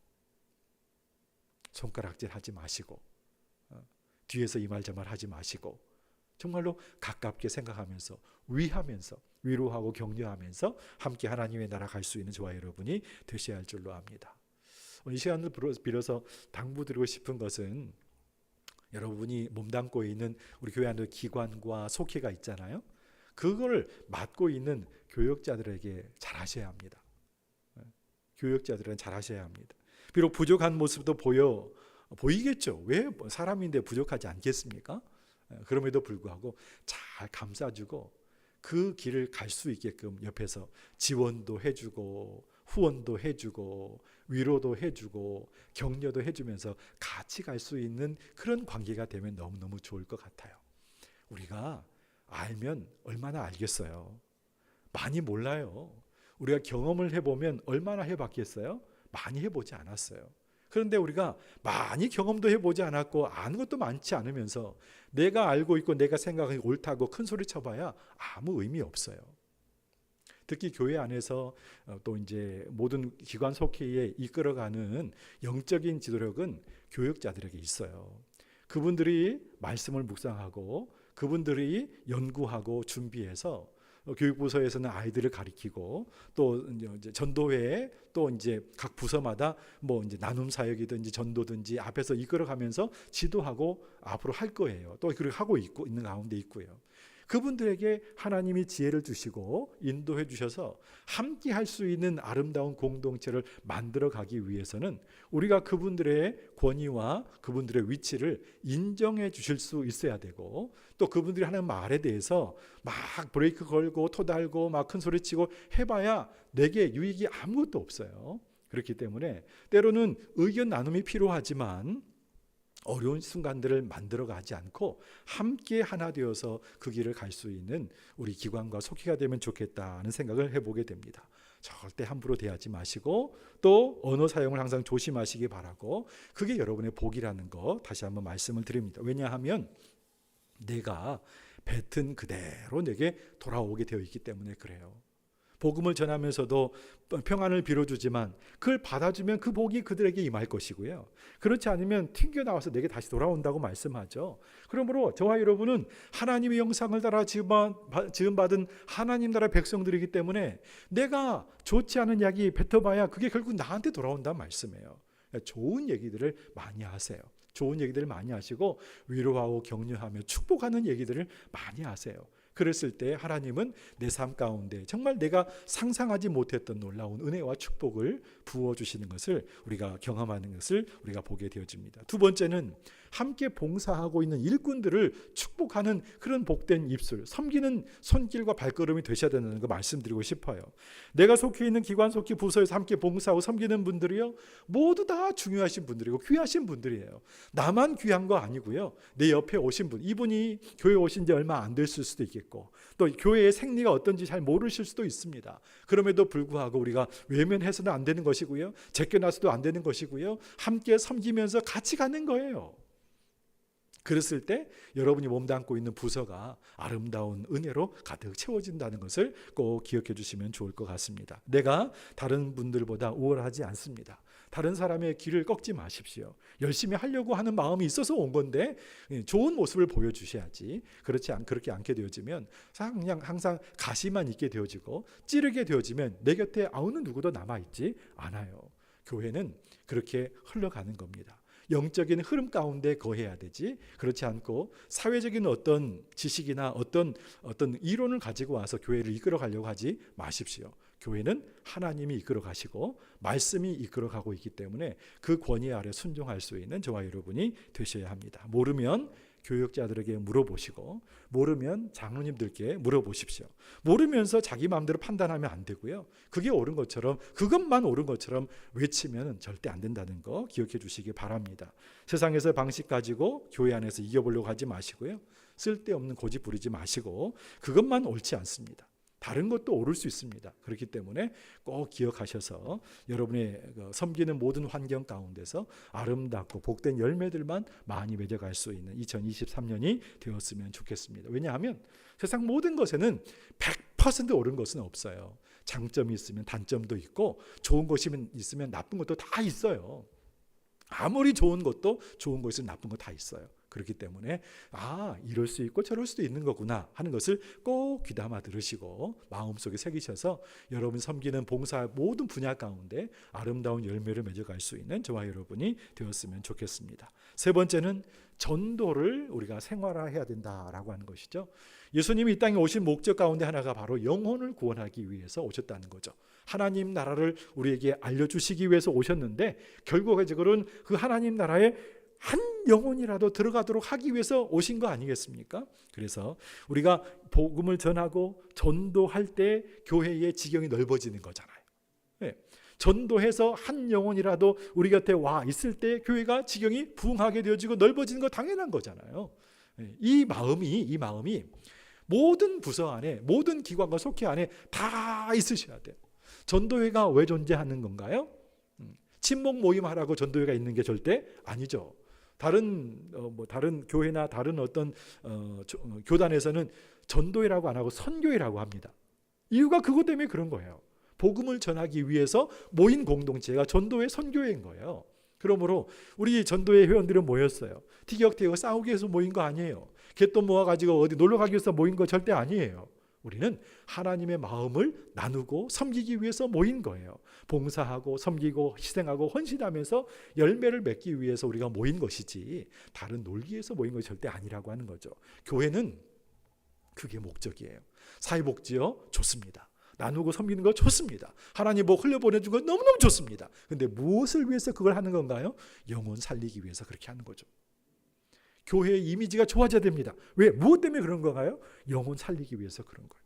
손가락질 하지 마시고, 뒤에서 이 말 저 말 하지 마시고, 정말로 가깝게 생각하면서 위하면서 위로하고 격려하면서 함께 하나님의 나라 갈 수 있는 저와 여러분이 되셔야 할 줄로 압니다. 이 시간을 빌어서 당부드리고 싶은 것은 여러분이 몸담고 있는 우리 교회 안에 기관과 속회가 있잖아요. 그걸 맡고 있는 교역자들에게 잘하셔야 합니다. 교역자들은 잘하셔야 합니다. 비록 부족한 모습도 보이겠죠. 왜 사람인데 부족하지 않겠습니까? 그럼에도 불구하고 잘 감싸주고 그 길을 갈 수 있게끔 옆에서 지원도 해주고 후원도 해주고 위로도 해주고 격려도 해주면서 같이 갈 수 있는 그런 관계가 되면 너무너무 좋을 것 같아요. 우리가 알면 얼마나 알겠어요. 많이 몰라요. 우리가 경험을 해보면 얼마나 해봤겠어요? 많이 해보지 않았어요. 그런데 우리가 많이 경험도 해보지 않았고 아는 것도 많지 않으면서 내가 알고 있고 내가 생각하기 옳다고 큰 소리 쳐봐야 아무 의미 없어요. 특히 교회 안에서 또 이제 모든 기관 속회에 이끌어가는 영적인 지도력은 교역자들에게 있어요. 그분들이 말씀을 묵상하고 그분들이 연구하고 준비해서 교육부서에서는 아이들을 가리키고 또 이제 전도회에 또 이제 각 부서마다 뭐 이제 나눔 사역이든지 전도든지 앞에서 이끌어가면서 지도하고 앞으로 할 거예요. 또 그렇게 하고 있는 가운데 있고요. 그분들에게 하나님이 지혜를 주시고 인도해 주셔서 함께 할 수 있는 아름다운 공동체를 만들어 가기 위해서는 우리가 그분들의 권위와 그분들의 위치를 인정해 주실 수 있어야 되고 또 그분들이 하는 말에 대해서 막 브레이크 걸고 토달고 막 큰 소리 치고 해봐야 내게 유익이 아무것도 없어요. 그렇기 때문에 때로는 의견 나눔이 필요하지만 어려운 순간들을 만들어 가지 않고 함께 하나 되어서 그 길을 갈 수 있는 우리 기관과 속회가 되면 좋겠다는 생각을 해보게 됩니다. 절대 함부로 대하지 마시고 또 언어 사용을 항상 조심하시기 바라고 그게 여러분의 복이라는 거 다시 한번 말씀을 드립니다. 왜냐하면 내가 뱉은 그대로 내게 돌아오게 되어 있기 때문에 그래요. 복음을 전하면서도 평안을 빌어주지만 그걸 받아주면 그 복이 그들에게 임할 것이고요. 그렇지 않으면 튕겨나와서 내게 다시 돌아온다고 말씀하죠. 그러므로 저와 여러분은 하나님의 영상을 따라 지음받은 하나님 나라 백성들이기 때문에 내가 좋지 않은 이야기 뱉어봐야 그게 결국 나한테 돌아온다는 말씀이에요. 좋은 얘기들을 많이 하세요. 좋은 얘기들을 많이 하시고 위로하고 격려하며 축복하는 얘기들을 많이 하세요. 그랬을 때 하나님은 내 삶 가운데 정말 내가 상상하지 못했던 놀라운 은혜와 축복을 부어주시는 것을 우리가 경험하는 것을 우리가 보게 되어집니다. 두 번째는 함께 봉사하고 있는 일꾼들을 축복하는 그런 복된 입술, 섬기는 손길과 발걸음이 되셔야 된다는 거 말씀드리고 싶어요. 내가 속해 있는 기관, 속해 부서에서 함께 봉사하고 섬기는 분들이요, 모두 다 중요하신 분들이고 귀하신 분들이에요. 나만 귀한 거 아니고요, 내 옆에 오신 분, 이분이 교회 오신 지 얼마 안 됐을 수도 있겠고, 또 교회의 생리가 어떤지 잘 모르실 수도 있습니다. 그럼에도 불구하고 우리가 외면해서는 안 되는 것이고요, 제껴놔서도 안 되는 것이고요, 함께 섬기면서 같이 가는 거예요. 그랬을 때 여러분이 몸담고 있는 부서가 아름다운 은혜로 가득 채워진다는 것을 꼭 기억해 주시면 좋을 것 같습니다. 내가 다른 분들보다 우월하지 않습니다. 다른 사람의 길을 꺾지 마십시오. 열심히 하려고 하는 마음이 있어서 온 건데 좋은 모습을 보여주셔야지. 그렇게 않게 되어지면 그냥 항상 가시만 있게 되어지고 찌르게 되어지면 내 곁에 어느 누구도 남아있지 않아요. 교회는 그렇게 흘러가는 겁니다. 영적인 흐름 가운데 거해야 되지, 그렇지 않고 사회적인 어떤 지식이나 어떤 이론을 가지고 와서 교회를 이끌어 가려고 하지 마십시오. 교회는 하나님이 이끌어 가시고 말씀이 이끌어 가고 있기 때문에 그 권위 아래 순종할 수 있는 저와 여러분이 되셔야 합니다. 모르면 교역자들에게 물어보시고, 모르면 장로님들께 물어보십시오. 모르면서 자기 마음대로 판단하면 안 되고요, 그게 옳은 것처럼, 그것만 옳은 것처럼 외치면 절대 안 된다는 거 기억해 주시기 바랍니다. 세상에서 방식 가지고 교회 안에서 이겨보려고 하지 마시고요, 쓸데없는 고집 부리지 마시고, 그것만 옳지 않습니다. 다른 것도 옳을 수 있습니다. 그렇기 때문에 꼭 기억하셔서 여러분의 섬기는 모든 환경 가운데서 아름답고 복된 열매들만 많이 맺어갈 수 있는 2023년이 되었으면 좋겠습니다. 왜냐하면 세상 모든 것에는 100% 옳은 것은 없어요. 장점이 있으면 단점도 있고, 좋은 것이 있으면 나쁜 것도 다 있어요. 아무리 좋은 것도 좋은 것은 나쁜 거 다 있어요. 그렇기 때문에 이럴 수 있고 저럴 수도 있는 거구나 하는 것을 꼭 귀담아 들으시고 마음속에 새기셔서 여러분 섬기는 봉사 모든 분야 가운데 아름다운 열매를 맺어갈 수 있는 저와 여러분이 되었으면 좋겠습니다. 세 번째는 전도를 우리가 생활화해야 된다라고 하는 것이죠. 예수님이 이 땅에 오신 목적 가운데 하나가 바로 영혼을 구원하기 위해서 오셨다는 거죠. 하나님 나라를 우리에게 알려주시기 위해서 오셨는데, 결과적으로는 그 하나님 나라에 한 영혼이라도 들어가도록 하기 위해서 오신 거 아니겠습니까? 그래서 우리가 복음을 전하고 전도할 때 교회의 지경이 넓어지는 거잖아요. 네. 전도해서 한 영혼이라도 우리 곁에 와 있을 때 교회가 지경이 부흥하게 되어지고 넓어지는 거 당연한 거잖아요. 네. 이 마음이 모든 부서 안에, 모든 기관과 속회 안에 다 있으셔야 돼요. 전도회가 왜 존재하는 건가요? 친목 모임하라고 전도회가 있는 게 절대 아니죠. 다른 교회나 다른 어떤 교단에서는 전도회라고 안 하고 선교회라고 합니다. 이유가 그것 때문에 그런 거예요. 복음을 전하기 위해서 모인 공동체가 전도회, 선교회인 거예요. 그러므로 우리 전도회 회원들은 모였어요. 티격태격 싸우기 위해서 모인 거 아니에요. 갯돈 모아가지고 어디 놀러 가기 위해서 모인 거 절대 아니에요. 우리는 하나님의 마음을 나누고 섬기기 위해서 모인 거예요. 봉사하고 섬기고 희생하고 헌신하면서 열매를 맺기 위해서 우리가 모인 것이지, 다른 놀기 위해서 모인 것이 절대 아니라고 하는 거죠. 교회는 그게 목적이에요. 사회복지요? 좋습니다. 나누고 섬기는 거 좋습니다. 하나님 복 흘려보내준 거 너무너무 좋습니다. 그런데 무엇을 위해서 그걸 하는 건가요? 영혼 살리기 위해서 그렇게 하는 거죠. 교회의 이미지가 좋아져야 됩니다. 왜? 무엇 때문에 그런 건가요? 영혼 살리기 위해서 그런 거예요.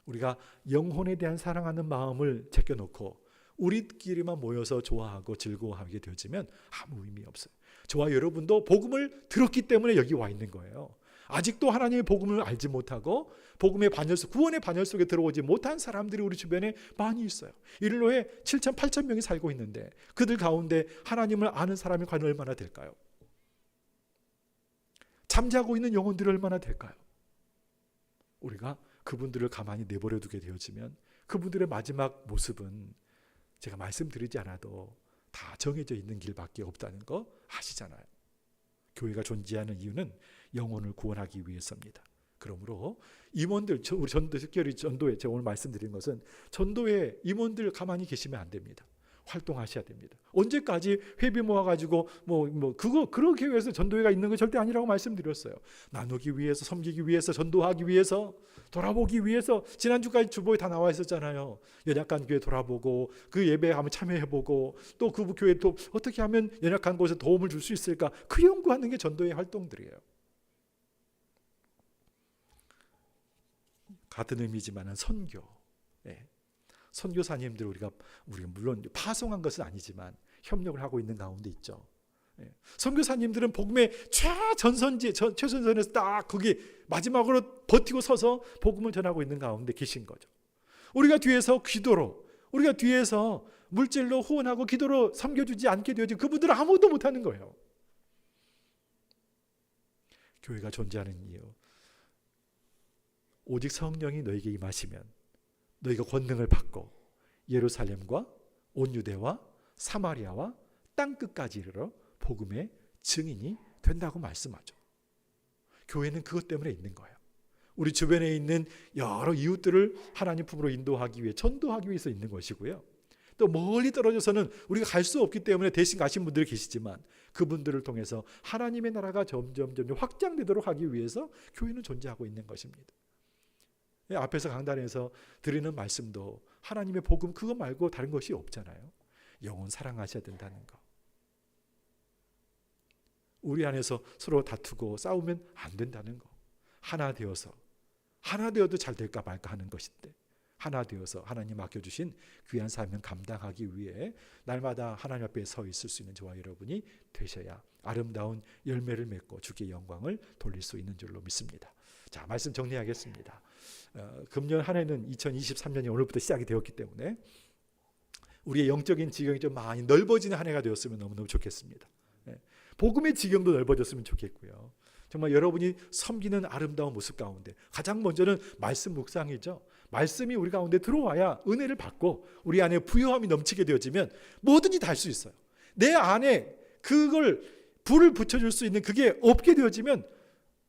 우리가 영혼에 대한 사랑하는 마음을 제껴놓고 우리끼리만 모여서 좋아하고 즐거워하게 되어지면 아무 의미 없어요. 저와 여러분도 복음을 들었기 때문에 여기 와 있는 거예요. 아직도 하나님의 복음을 알지 못하고 복음의 반열 속, 구원의 반열 속에 들어오지 못한 사람들이 우리 주변에 많이 있어요. 일로에 7천, 8천 명이 살고 있는데 그들 가운데 하나님을 아는 사람이 과연 얼마나 될까요? 잠자고 있는 영혼들이 얼마나 될까요? 우리가 그분들을 가만히 내버려 두게 되어지면 그분들의 마지막 모습은 제가 말씀드리지 않아도 다 정해져 있는 길밖에 없다는 거 아시잖아요. 교회가 존재하는 이유는 영혼을 구원하기 위해서입니다. 그러므로 임원들, 우리 전도회 제가 오늘 말씀드린 것은 전도회 임원들 가만히 계시면 안 됩니다. 활동하셔야 됩니다. 언제까지 회비 모아가지고 그러기 위해서 전도회가 있는 거 절대 아니라고 말씀드렸어요. 나누기 위해서, 섬기기 위해서, 전도하기 위해서, 돌아보기 위해서. 지난주까지 주보에 다 나와 있었잖아요. 연약한 교회 돌아보고 그 예배에 한번 참여해보고 또 그 교회 또 어떻게 하면 연약한 곳에 도움을 줄 수 있을까, 그 연구하는 게 전도회 활동들이에요. 같은 의미지만 선교. 선교사님들 우리가 물론 파송한 것은 아니지만 협력을 하고 있는 가운데 있죠. 선교사님들은 복음의 최전선에서 딱 거기 마지막으로 버티고 서서 복음을 전하고 있는 가운데 계신 거죠. 우리가 뒤에서 기도로, 우리가 뒤에서 물질로 후원하고 기도로 섬겨주지 않게 되어지 그분들은 아무것도 못하는 거예요. 교회가 존재하는 이유, 오직 성령이 너에게 임하시면 너희가 권능을 받고 예루살렘과 온 유대와 사마리아와 땅끝까지 이르러 복음의 증인이 된다고 말씀하죠. 교회는 그것 때문에 있는 거예요. 우리 주변에 있는 여러 이웃들을 하나님 품으로 인도하기 위해, 전도하기 위해서 있는 것이고요. 또 멀리 떨어져서는 우리가 갈 수 없기 때문에 대신 가신 분들이 계시지만 그분들을 통해서 하나님의 나라가 점점 확장되도록 하기 위해서 교회는 존재하고 있는 것입니다. 앞에서 강단에서 드리는 말씀도 하나님의 복음 그거 말고 다른 것이 없잖아요. 영혼 사랑하셔야 된다는 거. 우리 안에서 서로 다투고 싸우면 안 된다는 거. 하나 되어도 잘 될까 말까 하는 것인데, 하나 되어서 하나님 맡겨주신 귀한 사명 감당하기 위해 날마다 하나님 앞에 서 있을 수 있는 저와 여러분이 되셔야 아름다운 열매를 맺고 주께 영광을 돌릴 수 있는 줄로 믿습니다. 자, 말씀 정리하겠습니다. 금년 한 해는 2023년이 오늘부터 시작이 되었기 때문에 우리의 영적인 지경이 좀 많이 넓어지는 한 해가 되었으면 너무너무 좋겠습니다. 복음의 지경도 넓어졌으면 좋겠고요. 정말 여러분이 섬기는 아름다운 모습 가운데 가장 먼저는 말씀 묵상이죠. 말씀이 우리 가운데 들어와야 은혜를 받고 우리 안에 부요함이 넘치게 되어지면 뭐든지 다 할 수 있어요. 내 안에 그걸 불을 붙여줄 수 있는 그게 없게 되어지면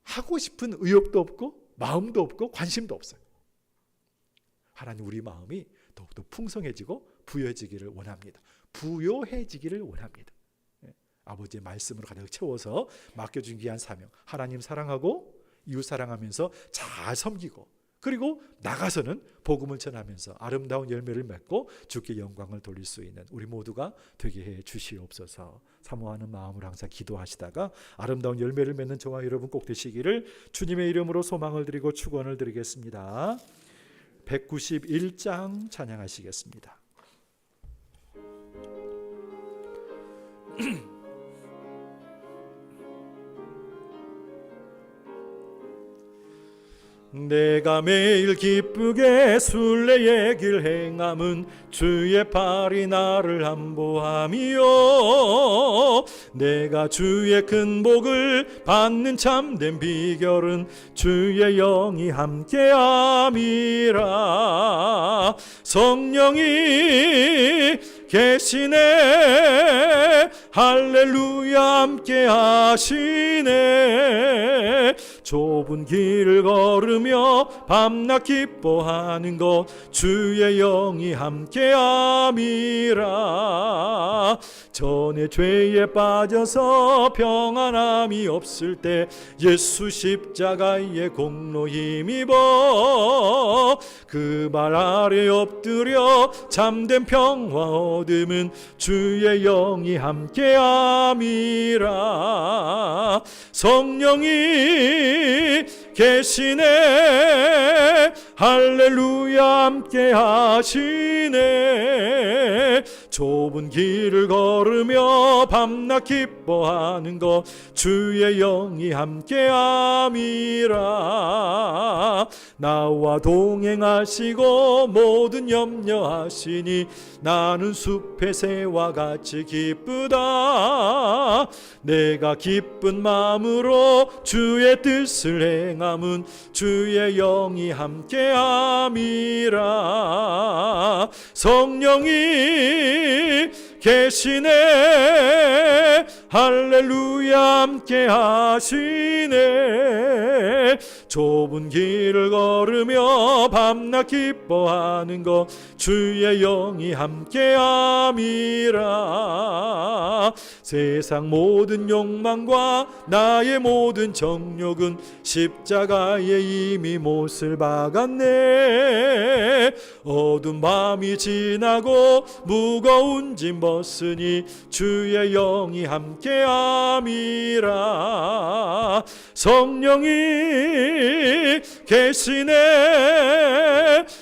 하고 싶은 의욕도 없고 마음도 없고 관심도 없어요. 하나님 우리 마음이 더욱더 풍성해지고 부여해지기를 원합니다. 부요해지기를 원합니다. 아버지의 말씀으로 가득 채워서 맡겨준 귀한 사명, 하나님 사랑하고 이웃 사랑하면서 잘 섬기고, 그리고 나가서는 복음을 전하면서 아름다운 열매를 맺고 주께 영광을 돌릴 수 있는 우리 모두가 되게 해 주시옵소서. 사모하는 마음으로 항상 기도하시다가 아름다운 열매를 맺는 저와 여러분 꼭 되시기를 주님의 이름으로 소망을 드리고 축원을 드리겠습니다. 191장 찬양하시겠습니다. 내가 매일 기쁘게 순례의 길 행함은 주의 팔이 나를 안보함이요, 내가 주의 큰 복을 받는 참된 비결은 주의 영이 함께함이라. 성령이 계시네, 할렐루야 함께 하시네. 좁은 길을 걸으며 밤낮 기뻐하는 것 주의 영이 함께함이라. 전에 죄에 빠져서 평안함이 없을 때 예수 십자가의 공로 힘입어 그 발 아래 엎드려 참된 평화 얻음은 주의 영이 함께함이라. 성령이 계시네, 할렐루야 함께 하시네. 좁은 길을 걸으며 밤낮 기뻐하는 것 주의 영이 함께함이라. 나와 동행하시고 모든 염려하시니 나는 숲의 새와 같이 기쁘다. 내가 기쁜 마음으로 주의 뜻을 행함은 주의 영이 함께함이라. 성령이 계시네, 할렐루야 함께 하시네. 좁은 길을 걸으며 밤낮 기뻐하는 것 주의 영이 함께 함이라. 세상 모든 욕망과 나의 모든 정욕은 십자가에 이미 못을 박았네. 어두운 밤이 지나고 무거운 짐 벗으니 주의 영이 함께 함이라. 성령이 계시네.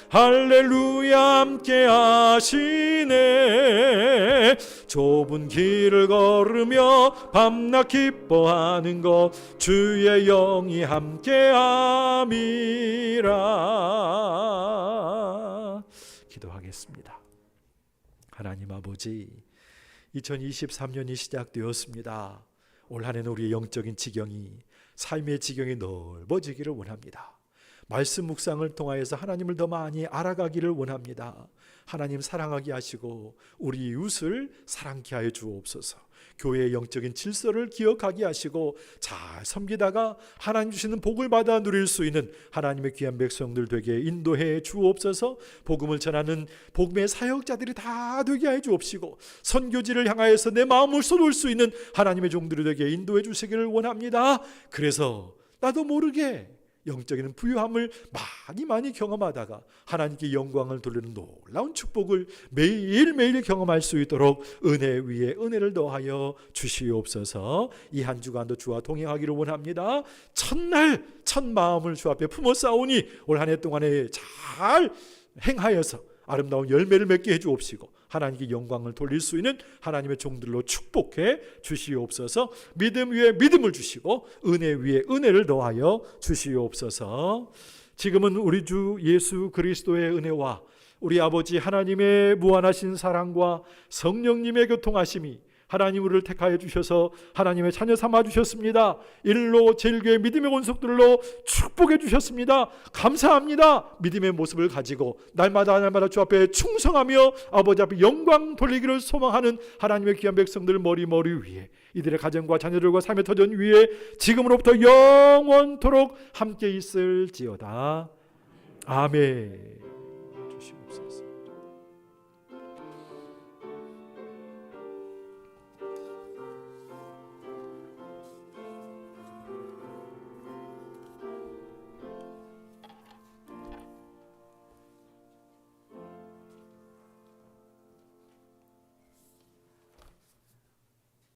할렐루야 함께 하시네. 좁은 길을 걸으며 밤낮 기뻐하는 것 주의 영이 함께 함이라. 기도하겠습니다. 하나님 아버지, 2023년이 시작되었습니다. 올 한 해는 우리의 영적인 지경이, 삶의 지경이 넓어지기를 원합니다. 말씀 묵상을 통하여서 하나님을 더 많이 알아가기를 원합니다. 하나님 사랑하게 하시고 우리 이웃을 사랑케 하여 주옵소서. 교회의 영적인 질서를 기억하게 하시고 잘 섬기다가 하나님 주시는 복을 받아 누릴 수 있는 하나님의 귀한 백성들 되게 인도해 주옵소서. 복음을 전하는 복음의 사역자들이 다 되게 해 주옵시고 선교지를 향하여서 내 마음을 쏟을 수 있는 하나님의 종들이 되게 인도해 주시기를 원합니다. 그래서 나도 모르게 영적인 부유함을 많이 경험하다가 하나님께 영광을 돌리는 놀라운 축복을 매일매일 경험할 수 있도록 은혜 위에 은혜를 더하여 주시옵소서. 이 한 주간도 주와 동행하기를 원합니다. 첫날 첫 마음을 주 앞에 품어 싸우니 올 한 해 동안에 잘 행하여서 아름다운 열매를 맺게 해 주옵시고 하나님께 영광을 돌릴 수 있는 하나님의 종들로 축복해 주시옵소서. 믿음 위에 믿음을 주시고 은혜 위에 은혜를 더하여 주시옵소서. 지금은 우리 주 예수 그리스도의 은혜와 우리 아버지 하나님의 무한하신 사랑과 성령님의 교통하심이 하나님 우리를 택하여 주셔서 하나님의 자녀 삼아 주셨습니다. 일로 제일교회 믿음의 원석들로 축복해 주셨습니다. 감사합니다. 믿음의 모습을 가지고 날마다 주 앞에 충성하며 아버지 앞에 영광 돌리기를 소망하는 하나님의 귀한 백성들 머리 위에 이들의 가정과 자녀들과 삶의 터전 위에 지금으로부터 영원토록 함께 있을지어다. 아멘.